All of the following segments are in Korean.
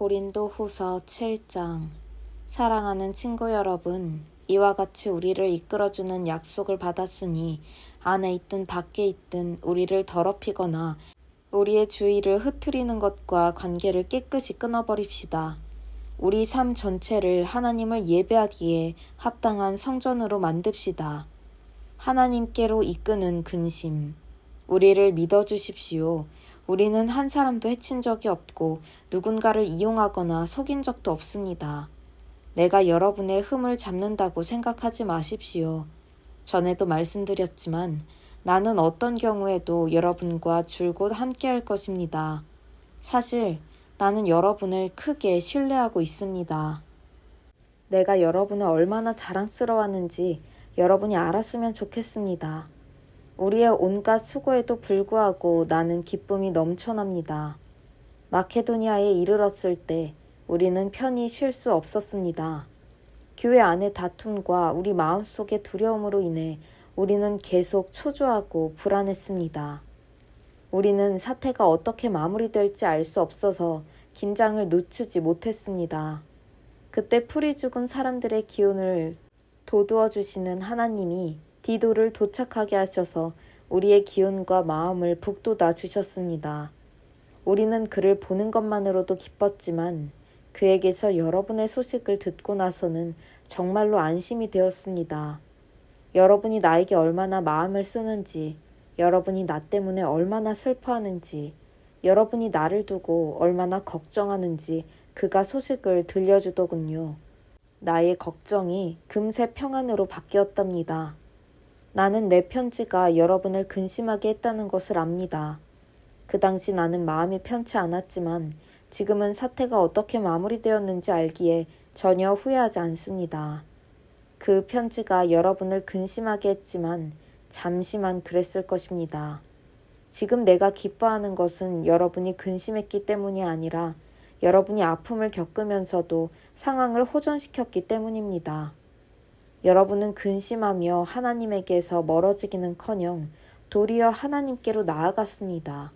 고린도 후서 7장. 사랑하는 친구 여러분, 이와 같이 우리를 이끌어주는 약속을 받았으니 안에 있든 밖에 있든 우리를 더럽히거나 우리의 주의를 흐트리는 것과 관계를 깨끗이 끊어버립시다. 우리 삶 전체를 하나님을 예배하기에 합당한 성전으로 만듭시다. 하나님께로 이끄는 근심. 우리를 믿어주십시오. 우리는 한 사람도 해친 적이 없고 누군가를 이용하거나 속인 적도 없습니다. 내가 여러분의 흠을 잡는다고 생각하지 마십시오. 전에도 말씀드렸지만 나는 어떤 경우에도 여러분과 줄곧 함께할 것입니다. 사실 나는 여러분을 크게 신뢰하고 있습니다. 내가 여러분을 얼마나 자랑스러워하는지 여러분이 알았으면 좋겠습니다. 우리의 온갖 수고에도 불구하고 나는 기쁨이 넘쳐납니다. 마케도니아에 이르렀을 때 우리는 편히 쉴 수 없었습니다. 교회 안의 다툼과 우리 마음속의 두려움으로 인해 우리는 계속 초조하고 불안했습니다. 우리는 사태가 어떻게 마무리될지 알 수 없어서 긴장을 늦추지 못했습니다. 그때 풀이 죽은 사람들의 기운을 돋우어 주시는 하나님이 디도를 도착하게 하셔서 우리의 기운과 마음을 북돋아 주셨습니다. 우리는 그를 보는 것만으로도 기뻤지만 그에게서 여러분의 소식을 듣고 나서는 정말로 안심이 되었습니다. 여러분이 나에게 얼마나 마음을 쓰는지, 여러분이 나 때문에 얼마나 슬퍼하는지, 여러분이 나를 두고 얼마나 걱정하는지 그가 소식을 들려주더군요. 나의 걱정이 금세 평안으로 바뀌었답니다. 나는 내 편지가 여러분을 근심하게 했다는 것을 압니다. 그 당시 나는 마음이 편치 않았지만 지금은 사태가 어떻게 마무리되었는지 알기에 전혀 후회하지 않습니다. 그 편지가 여러분을 근심하게 했지만 잠시만 그랬을 것입니다. 지금 내가 기뻐하는 것은 여러분이 근심했기 때문이 아니라 여러분이 아픔을 겪으면서도 상황을 호전시켰기 때문입니다. 여러분은 근심하며 하나님에게서 멀어지기는커녕 도리어 하나님께로 나아갔습니다.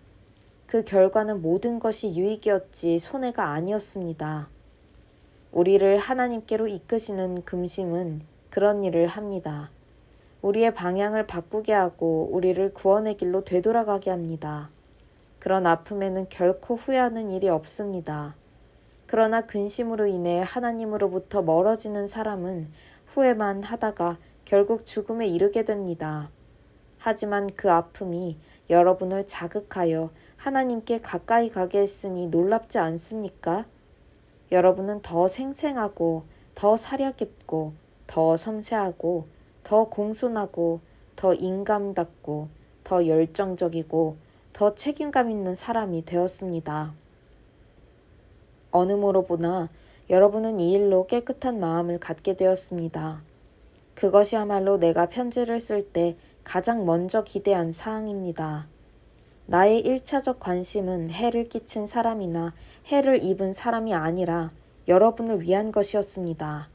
그 결과는 모든 것이 유익이었지 손해가 아니었습니다. 우리를 하나님께로 이끄시는 금심은 그런 일을 합니다. 우리의 방향을 바꾸게 하고 우리를 구원의 길로 되돌아가게 합니다. 그런 아픔에는 결코 후회하는 일이 없습니다. 그러나 근심으로 인해 하나님으로부터 멀어지는 사람은 후회만 하다가 결국 죽음에 이르게 됩니다. 하지만 그 아픔이 여러분을 자극하여 하나님께 가까이 가게 했으니 놀랍지 않습니까? 여러분은 더 생생하고 더 사려 깊고 더 섬세하고 더 공손하고 더 인감답고 더 열정적이고 더 책임감 있는 사람이 되었습니다. 어느 모로 보나 여러분은 이 일로 깨끗한 마음을 갖게 되었습니다. 그것이야말로 내가 편지를 쓸 때 가장 먼저 기대한 사항입니다. 나의 1차적 관심은 해를 끼친 사람이나 해를 입은 사람이 아니라 여러분을 위한 것이었습니다.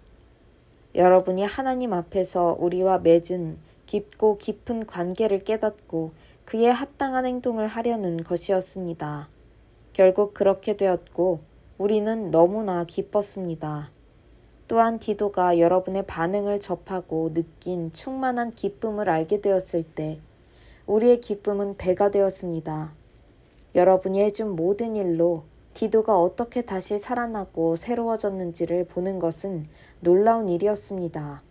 여러분이 하나님 앞에서 우리와 맺은 깊고 깊은 관계를 깨닫고 그에 합당한 행동을 하려는 것이었습니다. 결국 그렇게 되었고 우리는 너무나 기뻤습니다. 또한 디도가 여러분의 반응을 접하고 느낀 충만한 기쁨을 알게 되었을 때 우리의 기쁨은 배가 되었습니다. 여러분이 해준 모든 일로 디도가 어떻게 다시 살아나고 새로워졌는지를 보는 것은 놀라운 일이었습니다.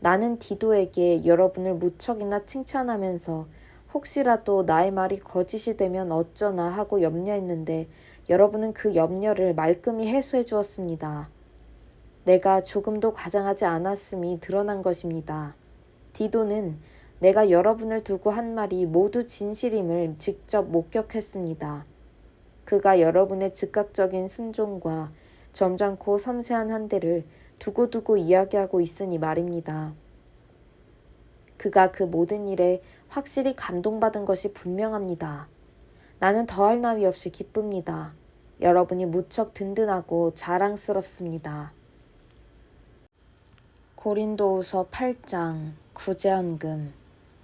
나는 디도에게 여러분을 무척이나 칭찬하면서 혹시라도 나의 말이 거짓이 되면 어쩌나 하고 염려했는데 여러분은 그 염려를 말끔히 해소해 주었습니다. 내가 조금도 과장하지 않았음이 드러난 것입니다. 디도는 내가 여러분을 두고 한 말이 모두 진실임을 직접 목격했습니다. 그가 여러분의 즉각적인 순종과 점잖고 섬세한 한대를 두고두고 이야기하고 있으니 말입니다. 그가 그 모든 일에 확실히 감동받은 것이 분명합니다. 나는 더할 나위 없이 기쁩니다. 여러분이 무척 든든하고 자랑스럽습니다. 고린도후서 8장 구제헌금.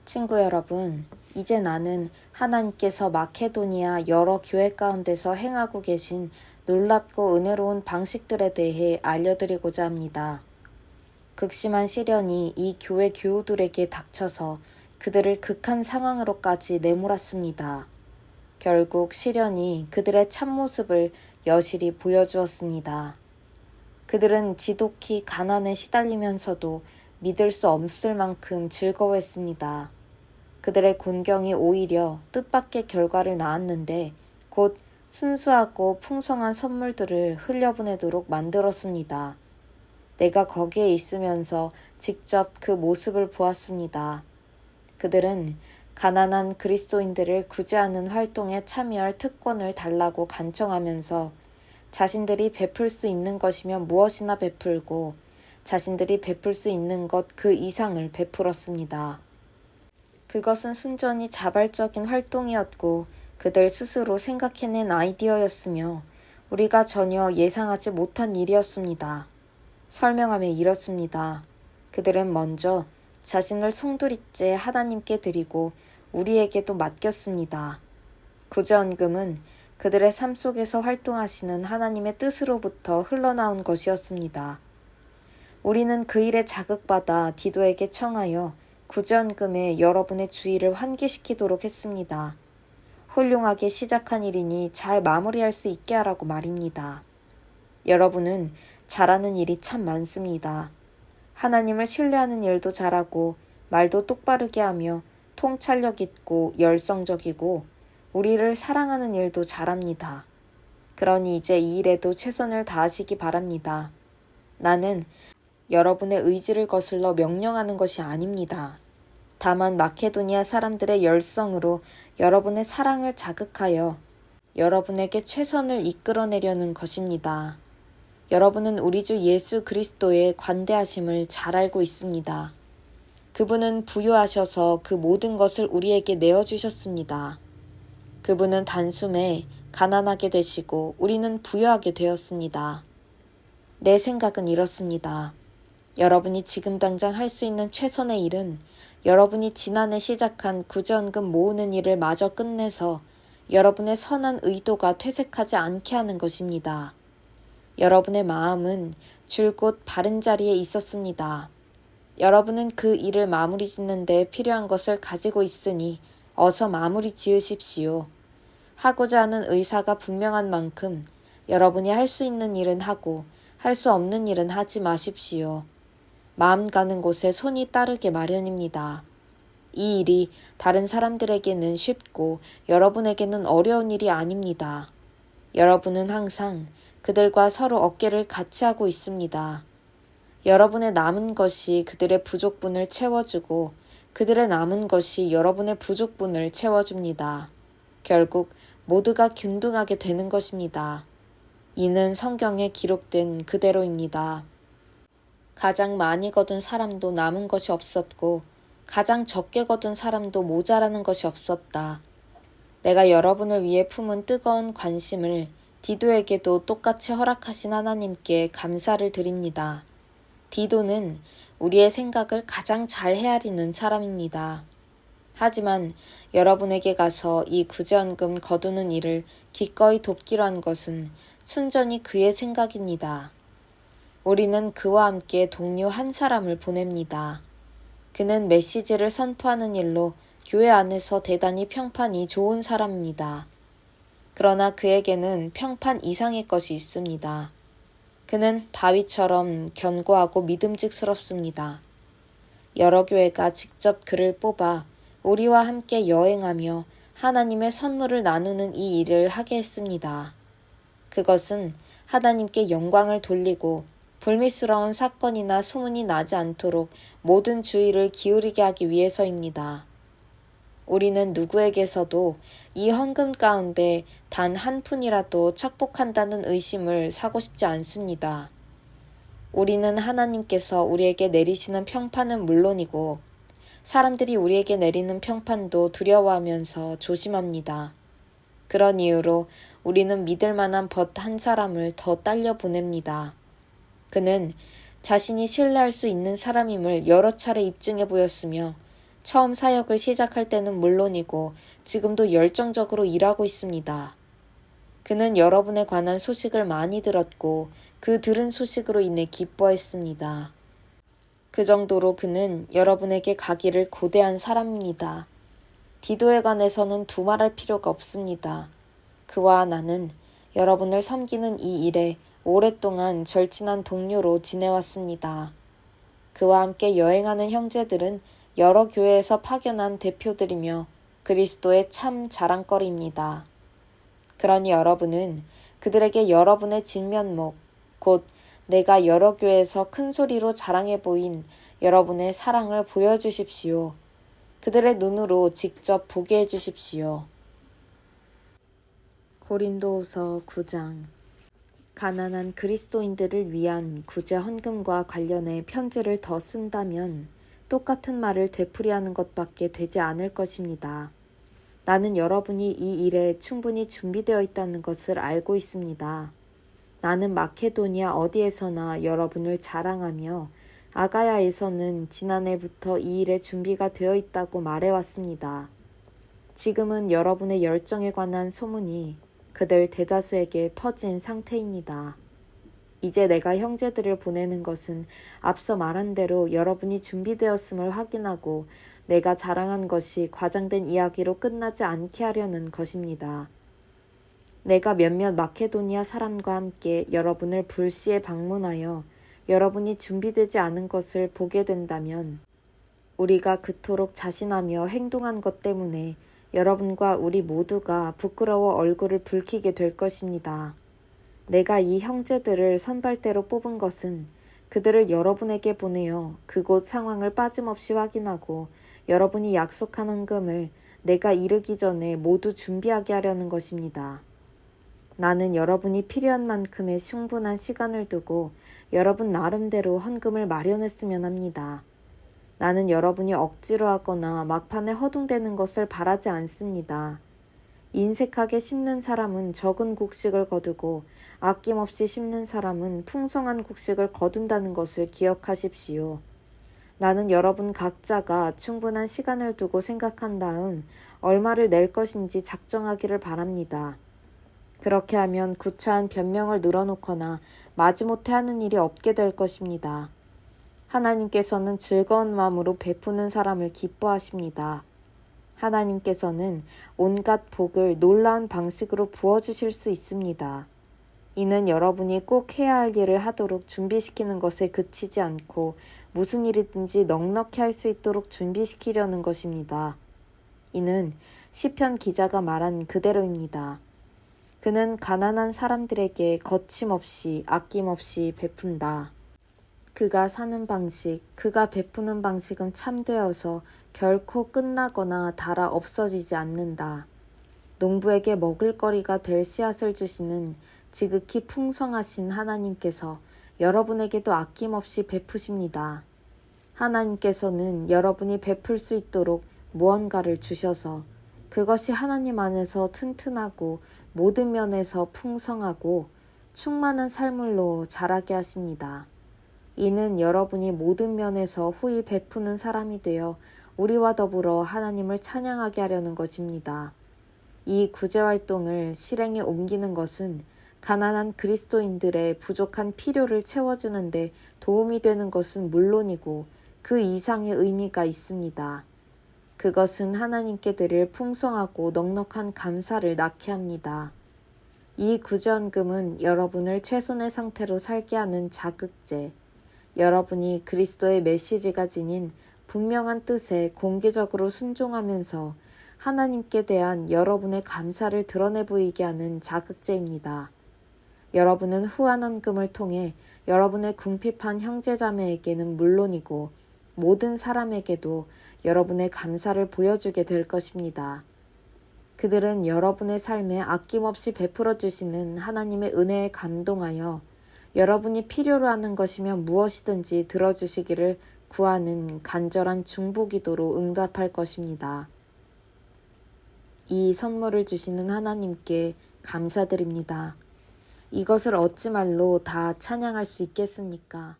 친구 여러분, 이제 나는 하나님께서 마케도니아 여러 교회 가운데서 행하고 계신 놀랍고 은혜로운 방식들에 대해 알려드리고자 합니다. 극심한 시련이 이 교회 교우들에게 닥쳐서 그들을 극한 상황으로까지 내몰았습니다. 결국 시련이 그들의 참모습을 여실히 보여주었습니다. 그들은 지독히 가난에 시달리면서도 믿을 수 없을 만큼 즐거워했습니다. 그들의 곤경이 오히려 뜻밖의 결과를 낳았는데 곧 순수하고 풍성한 선물들을 흘려보내도록 만들었습니다. 내가 거기에 있으면서 직접 그 모습을 보았습니다. 그들은 가난한 그리스도인들을 구제하는 활동에 참여할 특권을 달라고 간청하면서 자신들이 베풀 수 있는 것이면 무엇이나 베풀고 자신들이 베풀 수 있는 것 그 이상을 베풀었습니다. 그것은 순전히 자발적인 활동이었고 그들 스스로 생각해낸 아이디어였으며 우리가 전혀 예상하지 못한 일이었습니다. 설명하며 이렇습니다. 그들은 먼저 자신을 송두리째 하나님께 드리고 우리에게도 맡겼습니다. 구제헌금은 그들의 삶 속에서 활동하시는 하나님의 뜻으로부터 흘러나온 것이었습니다. 우리는 그 일에 자극받아 디도에게 청하여 구제헌금에 여러분의 주의를 환기시키도록 했습니다. 훌륭하게 시작한 일이니 잘 마무리할 수 있게 하라고 말입니다. 여러분은 잘하는 일이 참 많습니다. 하나님을 신뢰하는 일도 잘하고 말도 똑바르게 하며 통찰력 있고 열성적이고 우리를 사랑하는 일도 잘합니다. 그러니 이제 이 일에도 최선을 다하시기 바랍니다. 나는 여러분의 의지를 거슬러 명령하는 것이 아닙니다. 다만 마케도니아 사람들의 열성으로 여러분의 사랑을 자극하여 여러분에게 최선을 이끌어내려는 것입니다. 여러분은 우리 주 예수 그리스도의 관대하심을 잘 알고 있습니다. 그분은 부유하셔서 그 모든 것을 우리에게 내어주셨습니다. 그분은 단숨에 가난하게 되시고 우리는 부유하게 되었습니다. 내 생각은 이렇습니다. 여러분이 지금 당장 할 수 있는 최선의 일은 여러분이 지난해 시작한 구제헌금 모으는 일을 마저 끝내서 여러분의 선한 의도가 퇴색하지 않게 하는 것입니다. 여러분의 마음은 줄곧 바른 자리에 있었습니다. 여러분은 그 일을 마무리 짓는 데 필요한 것을 가지고 있으니 어서 마무리 지으십시오. 하고자 하는 의사가 분명한 만큼 여러분이 할 수 있는 일은 하고 할 수 없는 일은 하지 마십시오. 마음 가는 곳에 손이 따르게 마련입니다. 이 일이 다른 사람들에게는 쉽고 여러분에게는 어려운 일이 아닙니다. 여러분은 항상 그들과 서로 어깨를 같이 하고 있습니다. 여러분의 남은 것이 그들의 부족분을 채워주고 그들의 남은 것이 여러분의 부족분을 채워줍니다. 결국 모두가 균등하게 되는 것입니다. 이는 성경에 기록된 그대로입니다. 가장 많이 거둔 사람도 남은 것이 없었고 가장 적게 거둔 사람도 모자라는 것이 없었다. 내가 여러분을 위해 품은 뜨거운 관심을 디도에게도 똑같이 허락하신 하나님께 감사를 드립니다. 디도는 우리의 생각을 가장 잘 헤아리는 사람입니다. 하지만 여러분에게 가서 이 구제헌금 거두는 일을 기꺼이 돕기로 한 것은 순전히 그의 생각입니다. 우리는 그와 함께 동료 한 사람을 보냅니다. 그는 메시지를 선포하는 일로 교회 안에서 대단히 평판이 좋은 사람입니다. 그러나 그에게는 평판 이상의 것이 있습니다. 그는 바위처럼 견고하고 믿음직스럽습니다. 여러 교회가 직접 그를 뽑아 우리와 함께 여행하며 하나님의 선물을 나누는 이 일을 하게 했습니다. 그것은 하나님께 영광을 돌리고 불미스러운 사건이나 소문이 나지 않도록 모든 주의를 기울이게 하기 위해서입니다. 우리는 누구에게서도 이 헌금 가운데 단 한 푼이라도 착복한다는 의심을 사고 싶지 않습니다. 우리는 하나님께서 우리에게 내리시는 평판은 물론이고 사람들이 우리에게 내리는 평판도 두려워하면서 조심합니다. 그런 이유로 우리는 믿을 만한 벗 한 사람을 더 딸려 보냅니다. 그는 자신이 신뢰할 수 있는 사람임을 여러 차례 입증해 보였으며 처음 사역을 시작할 때는 물론이고 지금도 열정적으로 일하고 있습니다. 그는 여러분에 관한 소식을 많이 들었고 그 들은 소식으로 인해 기뻐했습니다. 그 정도로 그는 여러분에게 가기를 고대한 사람입니다. 디도에 관해서는 두말할 필요가 없습니다. 그와 나는 여러분을 섬기는 이 일에 오랫동안 절친한 동료로 지내왔습니다. 그와 함께 여행하는 형제들은 여러 교회에서 파견한 대표들이며 그리스도의 참 자랑거리입니다. 그러니 여러분은 그들에게 여러분의 진면목, 곧 내가 여러 교회에서 큰 소리로 자랑해 보인 여러분의 사랑을 보여주십시오. 그들의 눈으로 직접 보게 해주십시오. 고린도후서 9장. 가난한 그리스도인들을 위한 구제 헌금과 관련해 편지를 더 쓴다면 똑같은 말을 되풀이하는 것밖에 되지 않을 것입니다. 나는 여러분이 이 일에 충분히 준비되어 있다는 것을 알고 있습니다. 나는 마케도니아 어디에서나 여러분을 자랑하며 아가야에서는 지난해부터 이 일에 준비가 되어 있다고 말해왔습니다. 지금은 여러분의 열정에 관한 소문이 그들 대다수에게 퍼진 상태입니다. 이제 내가 형제들을 보내는 것은 앞서 말한 대로 여러분이 준비되었음을 확인하고 내가 자랑한 것이 과장된 이야기로 끝나지 않게 하려는 것입니다. 내가 몇몇 마케도니아 사람과 함께 여러분을 불시에 방문하여 여러분이 준비되지 않은 것을 보게 된다면 우리가 그토록 자신하며 행동한 것 때문에 여러분과 우리 모두가 부끄러워 얼굴을 붉히게 될 것입니다. 내가 이 형제들을 선발대로 뽑은 것은 그들을 여러분에게 보내어 그곳 상황을 빠짐없이 확인하고 여러분이 약속한 헌금을 내가 이르기 전에 모두 준비하게 하려는 것입니다. 나는 여러분이 필요한 만큼의 충분한 시간을 두고 여러분 나름대로 헌금을 마련했으면 합니다. 나는 여러분이 억지로 하거나 막판에 허둥대는 것을 바라지 않습니다. 인색하게 심는 사람은 적은 곡식을 거두고 아낌없이 심는 사람은 풍성한 곡식을 거둔다는 것을 기억하십시오. 나는 여러분 각자가 충분한 시간을 두고 생각한 다음 얼마를 낼 것인지 작정하기를 바랍니다. 그렇게 하면 구차한 변명을 늘어놓거나 마지못해 하는 일이 없게 될 것입니다. 하나님께서는 즐거운 마음으로 베푸는 사람을 기뻐하십니다. 하나님께서는 온갖 복을 놀라운 방식으로 부어주실 수 있습니다. 이는 여러분이 꼭 해야 할 일을 하도록 준비시키는 것에 그치지 않고 무슨 일이든지 넉넉히 할 수 있도록 준비시키려는 것입니다. 이는 시편 기자가 말한 그대로입니다. 그는 가난한 사람들에게 거침없이 아낌없이 베푼다. 그가 사는 방식, 그가 베푸는 방식은 참되어서 결코 끝나거나 닳아 없어지지 않는다. 농부에게 먹을거리가 될 씨앗을 주시는 지극히 풍성하신 하나님께서 여러분에게도 아낌없이 베푸십니다. 하나님께서는 여러분이 베풀 수 있도록 무언가를 주셔서 그것이 하나님 안에서 튼튼하고 모든 면에서 풍성하고 충만한 삶을로 자라게 하십니다. 이는 여러분이 모든 면에서 후히 베푸는 사람이 되어 우리와 더불어 하나님을 찬양하게 하려는 것입니다. 이 구제활동을 실행에 옮기는 것은 가난한 그리스도인들의 부족한 필요를 채워주는 데 도움이 되는 것은 물론이고 그 이상의 의미가 있습니다. 그것은 하나님께 드릴 풍성하고 넉넉한 감사를 낳게 합니다. 이 구제헌금은 여러분을 최선의 상태로 살게 하는 자극제, 여러분이 그리스도의 메시지가 지닌 분명한 뜻에 공개적으로 순종하면서 하나님께 대한 여러분의 감사를 드러내 보이게 하는 자극제입니다. 여러분은 후한 헌금을 통해 여러분의 궁핍한 형제자매에게는 물론이고 모든 사람에게도 여러분의 감사를 보여주게 될 것입니다. 그들은 여러분의 삶에 아낌없이 베풀어 주시는 하나님의 은혜에 감동하여 여러분이 필요로 하는 것이면 무엇이든지 들어주시기를 구하는 간절한 중보기도로 응답할 것입니다. 이 선물을 주시는 하나님께 감사드립니다. 이것을 어찌 말로 다 찬양할 수 있겠습니까?